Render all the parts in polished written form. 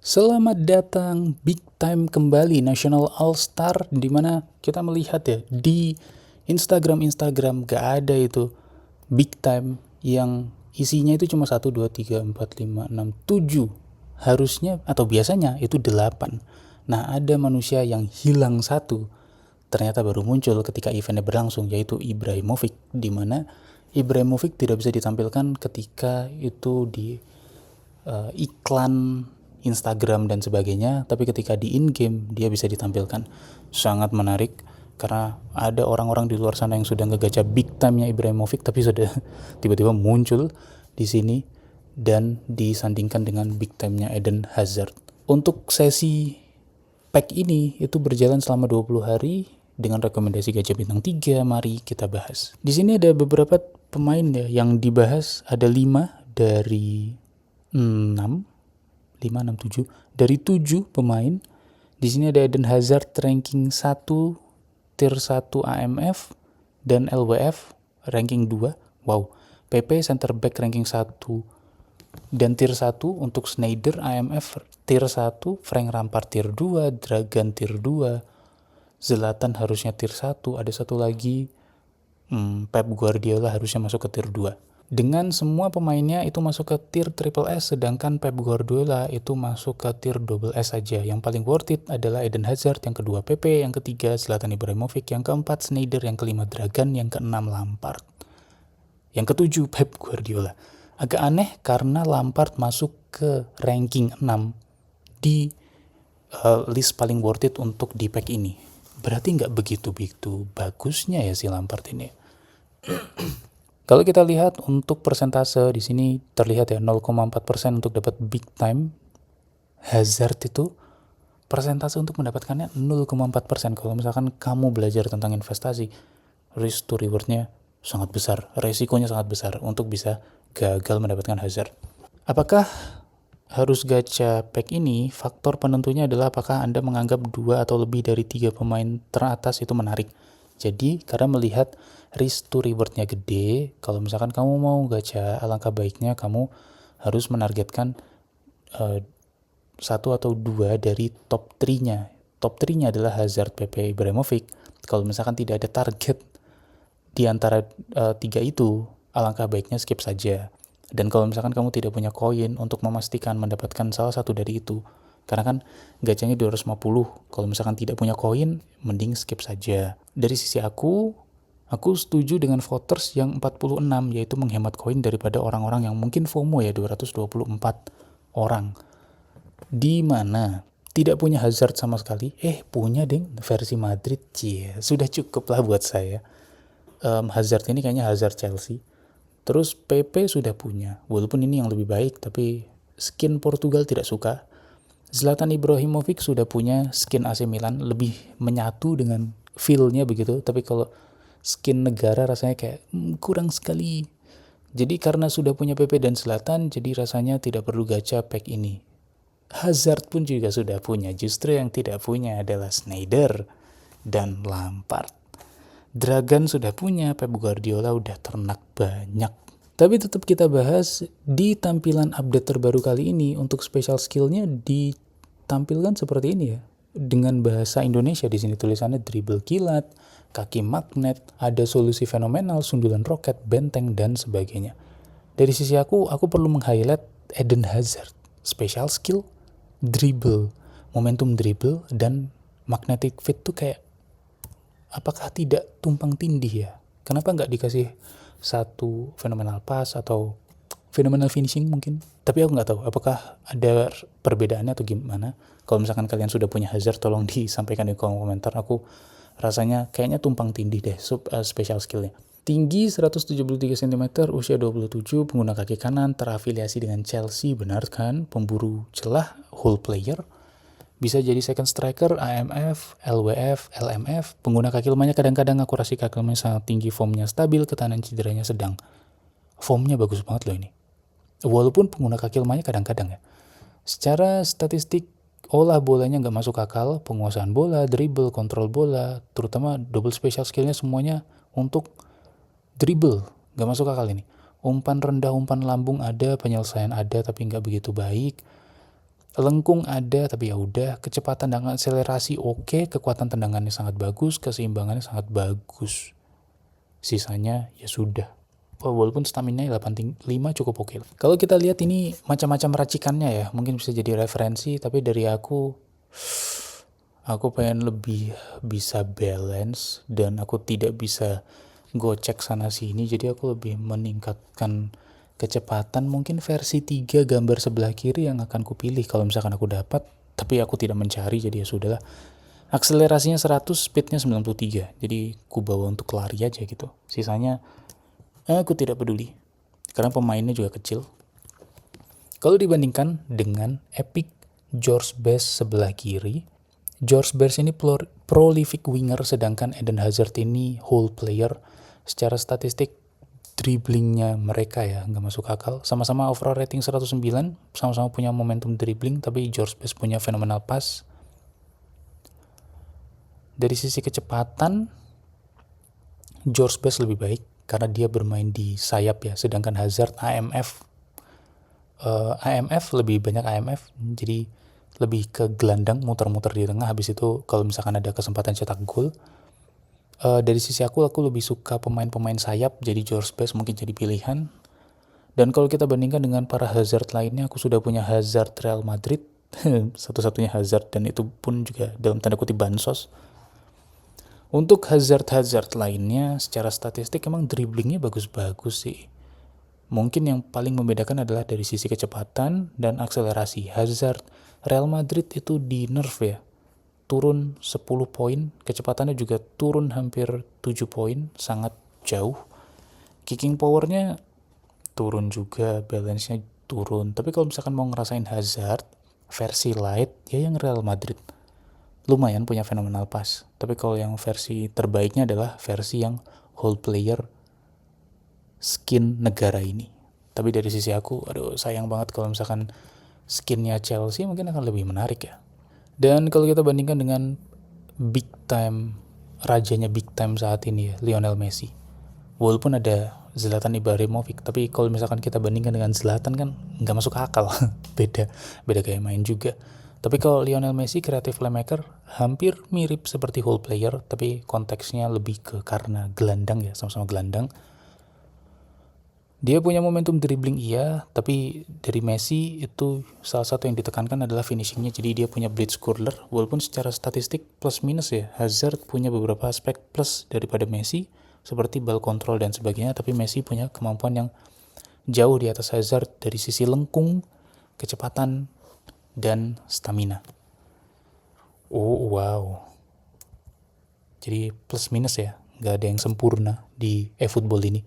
Selamat datang Big Time kembali National All Star, di mana kita melihat ya di Instagram gak ada itu Big Time yang isinya itu cuma 1, 2, 3, 4, 5, 6, 7. Harusnya atau biasanya itu 8. Nah, ada manusia yang hilang satu, ternyata baru muncul ketika eventnya berlangsung, yaitu Ibrahimovic, di mana Ibrahimovic tidak bisa ditampilkan ketika itu di iklan Instagram dan sebagainya, tapi ketika di in-game dia bisa ditampilkan. Sangat menarik karena ada orang-orang di luar sana yang sudah ngegacha big time-nya Ibrahimovic tapi sudah tiba-tiba muncul di sini dan disandingkan dengan big time-nya Eden Hazard. Untuk sesi pack ini itu berjalan selama 20 hari dengan rekomendasi gacha bintang 3. Mari kita bahas. Di sini ada beberapa pemain ya yang dibahas, ada 5 dari 6 7 dari 7 pemain. Di sini ada Eden Hazard ranking 1 tier 1 AMF dan LWF ranking 2. Wow. PP center back ranking 1 dan tier 1 untuk Sneijder AMF tier 1, Frank Lampard tier 2, Dragan tier 2, Zlatan harusnya tier 1, ada satu lagi Pep Guardiola harusnya masuk ke tier 2. Dengan semua pemainnya itu masuk ke tier triple S, sedangkan Pep Guardiola itu masuk ke tier double S saja. Yang paling worth it adalah Eden Hazard, yang kedua PP, yang ketiga Zlatan Ibrahimovic, yang keempat Sneijder, yang kelima Dragan, yang keenam Lampard, yang ketujuh Pep Guardiola. Agak aneh karena Lampard masuk ke ranking 6 di list paling worth it untuk di pack ini. Berarti nggak begitu bagusnya ya si Lampard ini. Kalau kita lihat untuk persentase di sini terlihat ya 0,4% untuk dapat big time. Hazard itu persentase untuk mendapatkannya 0,4%. Kalau misalkan kamu belajar tentang investasi, risk to rewardnya sangat besar, resikonya sangat besar untuk bisa gagal mendapatkan Hazard. Apakah harus gacha pack ini? Faktor penentunya adalah apakah Anda menganggap 2 atau lebih dari 3 pemain teratas itu menarik. Jadi karena melihat risk to rewardnya gede, kalau misalkan kamu mau gacha, alangkah baiknya kamu harus menargetkan 1 atau 2 dari top 3-nya. Top 3-nya adalah Hazard, PP, Ibrahimovic. Kalau misalkan tidak ada target di antara 3 itu, alangkah baiknya skip saja. Dan kalau misalkan kamu tidak punya koin untuk memastikan mendapatkan salah satu dari itu, karena kan gacanya 250, kalau misalkan tidak punya koin, mending skip saja. Dari sisi aku setuju dengan voters yang 46, yaitu menghemat koin daripada orang-orang yang mungkin FOMO ya, 224 orang. Di mana tidak punya Hazard sama sekali, punya deng versi Madrid, sudah cukup lah buat saya. Hazard ini kayaknya Hazard Chelsea. Terus PP sudah punya, walaupun ini yang lebih baik, tapi skin Portugal tidak suka. Zlatan Ibrahimovic sudah punya skin AC Milan, lebih menyatu dengan feel-nya begitu, tapi kalau skin negara rasanya kayak kurang sekali. Jadi karena sudah punya PP dan Zlatan, jadi rasanya tidak perlu gacha pack ini. Hazard pun juga sudah punya, justru yang tidak punya adalah Sneijder dan Lampard. Dragan sudah punya, Pep Guardiola udah ternak banyak. Tapi tetap kita bahas di tampilan update terbaru kali ini. Untuk special skillnya ditampilkan seperti ini ya, dengan bahasa Indonesia. Di sini tulisannya dribble kilat, kaki magnet, ada solusi fenomenal, sundulan roket, benteng, dan sebagainya. Dari sisi aku perlu meng-highlight Eden Hazard. Special skill, dribble, momentum dribble, dan magnetic fit tuh kayak, apakah tidak tumpang tindih ya? Kenapa nggak dikasih satu fenomenal pass atau phenomenal finishing mungkin? Tapi aku nggak tahu apakah ada perbedaannya atau gimana. Kalau misalkan kalian sudah punya Hazard, tolong disampaikan di kolom komentar. Aku rasanya kayaknya tumpang tindih deh special skillnya. Tinggi 173 cm, usia 27, pengguna kaki kanan, terafiliasi dengan Chelsea, benar kan? Pemburu celah, whole player. Bisa jadi second striker, AMF, LWF, LMF. Pengguna kaki lemahnya kadang-kadang akurasi kaki lemahnya sangat tinggi, formnya stabil, ketahanan cederanya sedang. Formnya bagus banget loh ini. Walaupun pengguna kaki lemahnya kadang-kadang ya. Secara statistik, olah bolanya nggak masuk akal, penguasaan bola, dribble, kontrol bola, terutama double special skillnya semuanya untuk dribble, nggak masuk akal ini. Umpan rendah, umpan lambung ada, penyelesaian ada, tapi nggak begitu baik. Lengkung ada, tapi ya udah. Kecepatan dan akselerasi oke, kekuatan tendangannya sangat bagus, keseimbangannya sangat bagus. Sisanya ya sudah. Walaupun stamina 85 cukup oke. Kalau kita lihat ini macam-macam racikannya ya, mungkin bisa jadi referensi, tapi dari aku pengen lebih bisa balance dan aku tidak bisa gocek sana sini, jadi aku lebih meningkatkan kecepatan. Mungkin versi 3 gambar sebelah kiri yang akan kupilih kalau misalkan aku dapat, tapi aku tidak mencari, jadi ya sudahlah. Akselerasinya 100, speednya 93, jadi ku bawa untuk lari aja gitu. Sisanya aku tidak peduli karena pemainnya juga kecil. Kalau dibandingkan dengan Epic George Best sebelah kiri, George Best ini prolific winger, sedangkan Eden Hazard ini whole player. Secara statistik dribblingnya mereka ya nggak masuk akal. Sama-sama overall rating 109, sama-sama punya momentum dribbling, tapi George Best punya phenomenal pass. Dari sisi kecepatan, George Best lebih baik karena dia bermain di sayap ya, sedangkan Hazard AMF lebih banyak AMF, jadi lebih ke gelandang, muter-muter di tengah. Habis itu kalau misalkan ada kesempatan cetak gol, dari sisi aku lebih suka pemain-pemain sayap, jadi George Best mungkin jadi pilihan. Dan kalau kita bandingkan dengan para Hazard lainnya, aku sudah punya Hazard Real Madrid, satu-satunya Hazard, dan itu pun juga dalam tanda kutip bansos. Untuk Hazard lainnya, secara statistik emang dribblingnya bagus-bagus sih. Mungkin yang paling membedakan adalah dari sisi kecepatan dan akselerasi. Hazard Real Madrid itu di nerf ya, turun 10 poin, kecepatannya juga turun hampir 7 poin, sangat jauh. Kicking powernya turun juga, balance-nya turun. Tapi kalau misalkan mau ngerasain Hazard versi light, ya yang Real Madrid. Lumayan punya phenomenal pass. Tapi kalau yang versi terbaiknya adalah versi yang whole player skin negara ini. Tapi dari sisi aku, sayang banget kalau misalkan skinnya Chelsea mungkin akan lebih menarik ya. Dan kalau kita bandingkan dengan big time, rajanya big time saat ini ya, Lionel Messi. Walaupun ada Zlatan Ibrahimovic, tapi kalau misalkan kita bandingkan dengan Zlatan kan nggak masuk akal. beda gaya main juga. Tapi kalau Lionel Messi creative playmaker, hampir mirip seperti whole player, tapi konteksnya lebih ke karena gelandang ya, sama-sama gelandang. Dia punya momentum dribbling iya, tapi dari Messi itu salah satu yang ditekankan adalah finishingnya. Jadi dia punya blitz curler, walaupun secara statistik plus minus ya. Hazard punya beberapa aspek plus daripada Messi, seperti ball control dan sebagainya, tapi Messi punya kemampuan yang jauh di atas Hazard dari sisi lengkung, kecepatan, dan stamina. Oh wow. Jadi plus minus ya, nggak ada yang sempurna di eFootball ini.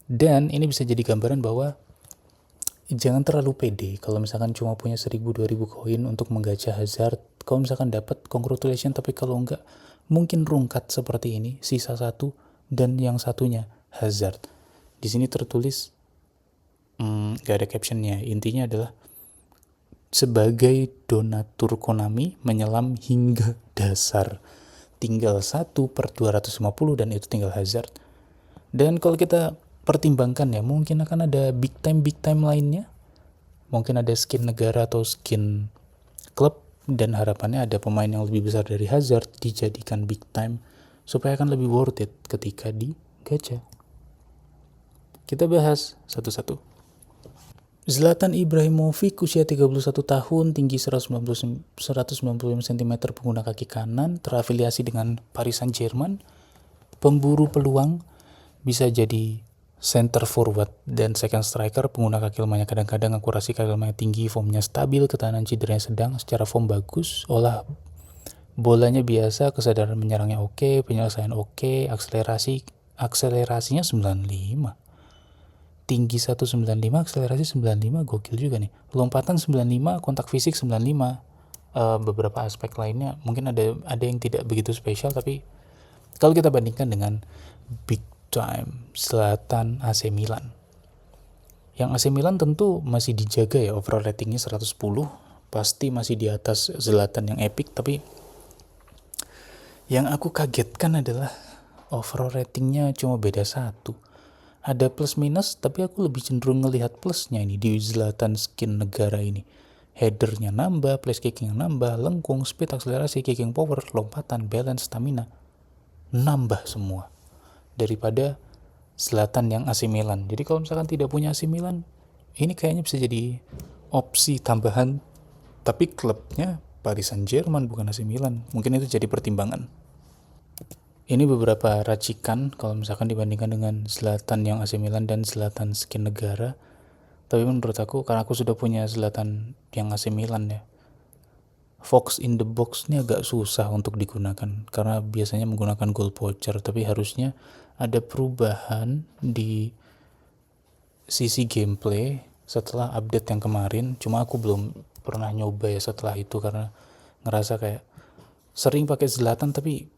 Dan ini bisa jadi gambaran bahwa jangan terlalu pede kalau misalkan cuma punya 1000-2000 koin untuk menggacha Hazard. Kalau misalkan dapat, congratulations, tapi kalau enggak, mungkin rungkat seperti ini, sisa satu dan yang satunya Hazard. Di sini tertulis gak ada captionnya, intinya adalah sebagai donatur Konami menyelam hingga dasar, tinggal 1/250 dan itu tinggal Hazard. Dan kalau kita pertimbangkan ya, mungkin akan ada big time lainnya, mungkin ada skin negara atau skin klub, dan harapannya ada pemain yang lebih besar dari Hazard dijadikan big time supaya akan lebih worth it ketika di gacha. Kita bahas satu-satu. Zlatan Ibrahimovic, usia 31 tahun, tinggi 195 cm, pengguna kaki kanan, terafiliasi dengan Paris Saint-Germain, pemburu peluang, bisa jadi center forward dan second striker, pengguna kaki lemahnya kadang-kadang, akurasi kaki lemahnya tinggi, formnya stabil, ketahanan cederanya sedang, secara form bagus, olah bolanya biasa, kesadaran menyerangnya oke, penyelesaian oke, akselerasinya 95. Tinggi 195, akselerasi 95, gokil juga nih. Lompatan 95, kontak fisik 95. Beberapa aspek lainnya mungkin ada yang tidak begitu spesial, tapi kalau kita bandingkan dengan big time Zlatan AC Milan, yang AC Milan tentu masih dijaga ya, overall ratingnya 110, pasti masih di atas Zlatan yang epic. Tapi yang aku kagetkan adalah overall ratingnya cuma beda 1. Ada plus minus, tapi aku lebih cenderung ngelihat plusnya ini di Zlatan skin negara ini. Headernya nambah, place kickingnya nambah, lengkung, speed, akselerasi, kicking power, lompatan, balance, stamina. Nambah semua. Daripada Zlatan yang AC Milan. Jadi kalau misalkan tidak punya AC Milan, ini kayaknya bisa jadi opsi tambahan. Tapi klubnya Paris Saint-Germain bukan AC Milan. Mungkin itu jadi pertimbangan. Ini beberapa racikan kalau misalkan dibandingkan dengan Zlatan yang AC Milan dan Zlatan skin negara. Tapi menurut aku, karena aku sudah punya Zlatan yang AC Milan ya, Fox in the box ini agak susah untuk digunakan karena biasanya menggunakan goal poacher, tapi harusnya ada perubahan di sisi gameplay setelah update yang kemarin. Cuma aku belum pernah nyoba ya setelah itu karena ngerasa kayak sering pakai Zlatan tapi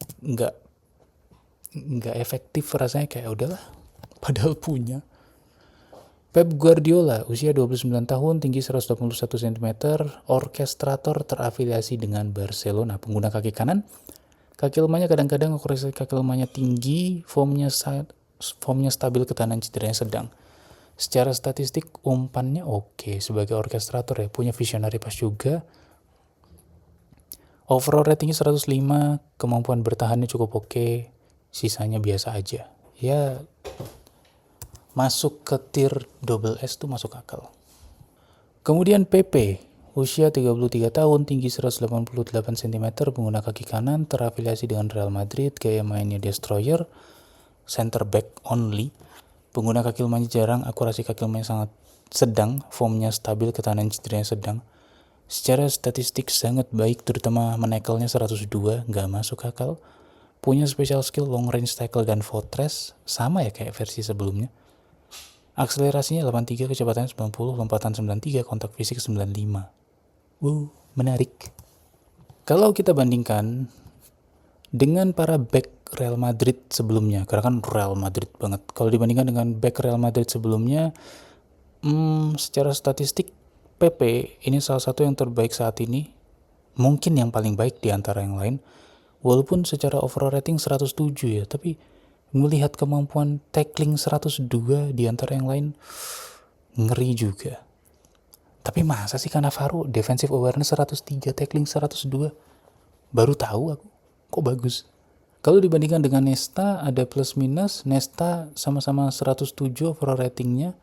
nggak efektif, rasanya kayak udahlah padahal punya. Pep Guardiola, usia 29 tahun, tinggi 181 cm, orkestrator terafiliasi dengan Barcelona, pengguna kaki kanan. Kaki lemahnya kadang-kadang akurasi kaki lemahnya tinggi, formnya stabil, ketahanan cederanya sedang. Secara statistik umpannya oke sebagai orkestrator ya, punya visionary pass juga. Overall ratingnya 105, kemampuan bertahannya cukup oke, sisanya biasa aja. Ya masuk ke tier double S tuh masuk akal. Kemudian PP, usia 33 tahun, tinggi 188 cm, pengguna kaki kanan, terafiliasi dengan Real Madrid, gaya mainnya destroyer, center back only, pengguna kaki lemahnya jarang, akurasi kaki lemahnya sangat sedang, formnya stabil, ketahanan cederanya sedang. Secara statistik sangat baik, terutama menekelnya 102, nggak masuk akal. Punya special skill long range tackle dan fortress, sama ya kayak versi sebelumnya. Akselerasinya 83, kecepatannya 90, lompatan 93, kontak fisik 95. Menarik. Kalau kita bandingkan dengan para back Real Madrid sebelumnya, karena kan Real Madrid banget. Kalau dibandingkan dengan back Real Madrid sebelumnya, secara statistik PP ini salah satu yang terbaik saat ini. Mungkin yang paling baik di antara yang lain. Walaupun secara overall rating 107 ya, tapi melihat kemampuan tackling 102 di antara yang lain, ngeri juga. Tapi masa sih Cannavaro defensive awareness 103, tackling 102? Baru tahu aku, kok bagus. Kalau dibandingkan dengan Nesta, ada plus minus. Nesta sama-sama 107 overall ratingnya,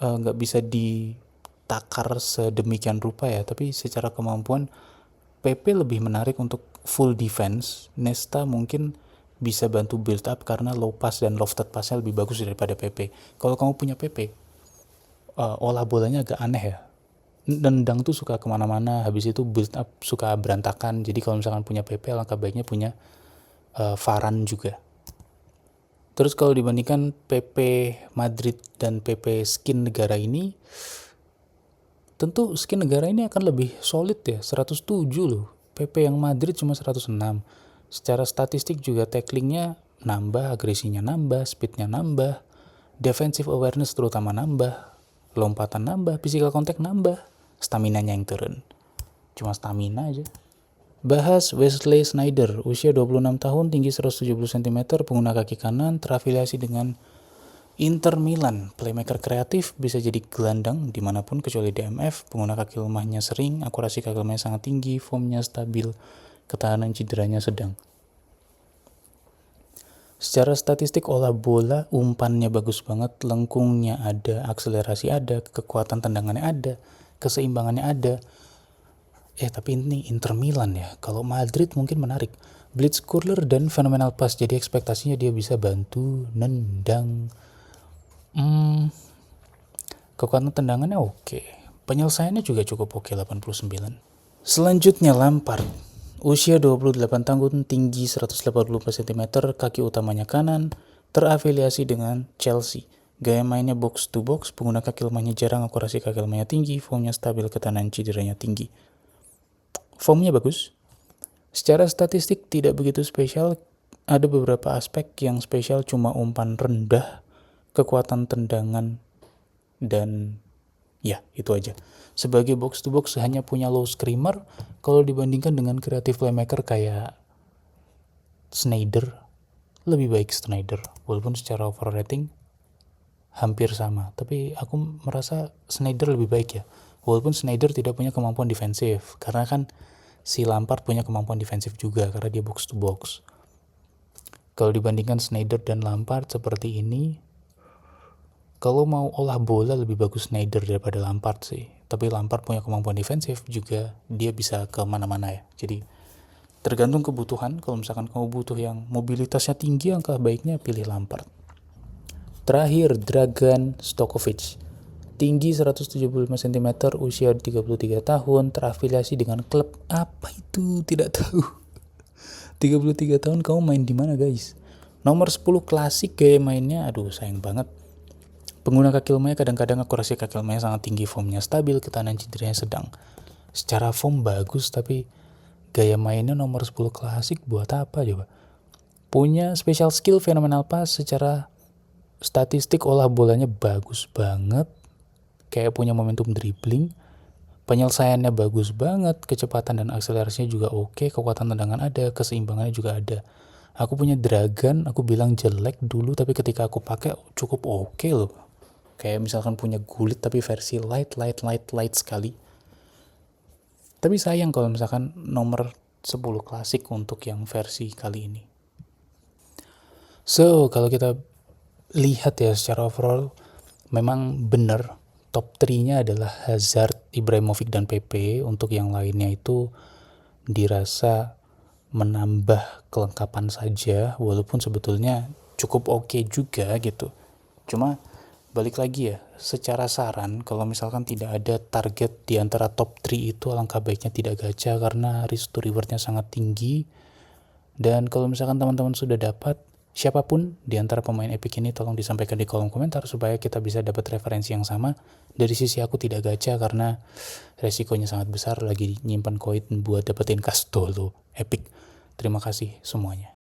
nggak bisa ditakar sedemikian rupa ya, tapi secara kemampuan PP lebih menarik untuk full defense. Nesta mungkin bisa bantu build up karena low pass dan lofted passnya lebih bagus daripada PP. Kalau kamu punya PP, olah bolanya agak aneh ya. Nendang tuh suka kemana-mana, habis itu build up suka berantakan. Jadi kalau misalkan punya PP, langkah baiknya punya Varane juga. Terus kalau dibandingkan PP Madrid dan PP skin negara ini, tentu skin negara ini akan lebih solid ya, 107 loh. PP yang Madrid cuma 106. Secara statistik juga tacklingnya nambah, agresinya nambah, speednya nambah, defensive awareness terutama nambah, lompatan nambah, physical contact nambah, staminanya yang turun. Cuma stamina aja. Bahas Wesley Sneijder, usia 26 tahun, tinggi 170 cm, pengguna kaki kanan, terafiliasi dengan Inter Milan, playmaker kreatif, bisa jadi gelandang dimanapun kecuali DMF, pengguna kaki lemahnya sering, akurasi kaki lemahnya sangat tinggi, formnya stabil, ketahanan cederanya sedang. Secara statistik olah bola, umpannya bagus banget, lengkungnya ada, akselerasi ada, kekuatan tendangannya ada, keseimbangannya ada. Tapi ini Inter Milan ya. Kalau Madrid mungkin menarik. Blitzschuler dan phenomenal pass, jadi ekspektasinya dia bisa bantu nendang. Kekuatan tendangannya oke. Penyelesaiannya juga cukup oke, 89. Selanjutnya Lampard. Usia 28 tahun, tinggi 180 cm, kaki utamanya kanan, terafiliasi dengan Chelsea. Gaya mainnya box to box, pengguna kaki lemahnya jarang, akurasi kaki lemahnya tinggi, formnya stabil, ketahanan cederanya tinggi. Formnya bagus. Secara statistik tidak begitu spesial, ada beberapa aspek yang spesial, cuma umpan rendah, kekuatan tendangan, dan ya itu aja. Sebagai box to box hanya punya low screamer. Kalau dibandingkan dengan kreatif playmaker kayak Sneijder, lebih baik Sneijder, walaupun secara overall rating hampir sama, tapi aku merasa Sneijder lebih baik ya, Walaupun Sneijder tidak punya kemampuan defensif, karena kan si Lampard punya kemampuan defensif juga karena dia box to box. Kalau dibandingkan Sneijder dan Lampard seperti ini, kalau mau olah bola lebih bagus Sneijder daripada Lampard sih. Tapi Lampard punya kemampuan defensif juga, dia bisa ke mana-mana ya. Jadi tergantung kebutuhan. Kalau misalkan kamu butuh yang mobilitasnya tinggi, angka baiknya pilih Lampard. Terakhir, Dragan Stojkovic. Tinggi 175 cm, usia 33 tahun, terafiliasi dengan klub apa itu? Tidak tahu. 33 tahun kamu main di mana, guys? Nomor 10 klasik, gaya mainnya aduh sayang banget. Pengguna kaki lemahnya kadang-kadang akurasi kaki lemahnya sangat tinggi, formnya stabil, ketahanan cederanya sedang. Secara form bagus, tapi gaya mainnya nomor 10 klasik buat apa coba? Punya special skill fenomenal pas, secara statistik olah bolanya bagus banget, kayak punya momentum dribbling, penyelesaiannya bagus banget, kecepatan dan akselerasinya juga oke, kekuatan tendangan ada, keseimbangannya juga ada. Aku punya Dragan, aku bilang jelek dulu, tapi ketika aku pakai cukup oke loh. Kayak misalkan punya Gullit tapi versi light sekali. Tapi sayang kalau misalkan nomor 10 klasik untuk yang versi kali ini. So, kalau kita lihat ya secara overall, memang benar top 3-nya adalah Hazard, Ibrahimovic, dan PP. Untuk yang lainnya itu dirasa menambah kelengkapan saja, walaupun sebetulnya cukup oke juga gitu. Cuma balik lagi ya, secara saran kalau misalkan tidak ada target di antara top 3 itu, alangkah baiknya tidak gacha karena risk to rewardnya sangat tinggi. Dan kalau misalkan teman-teman sudah dapat, siapapun di antara pemain epic ini tolong disampaikan di kolom komentar supaya kita bisa dapat referensi yang sama. Dari sisi aku tidak gacha karena resikonya sangat besar, lagi nyimpan koin buat dapetin Castolo epic. Terima kasih semuanya.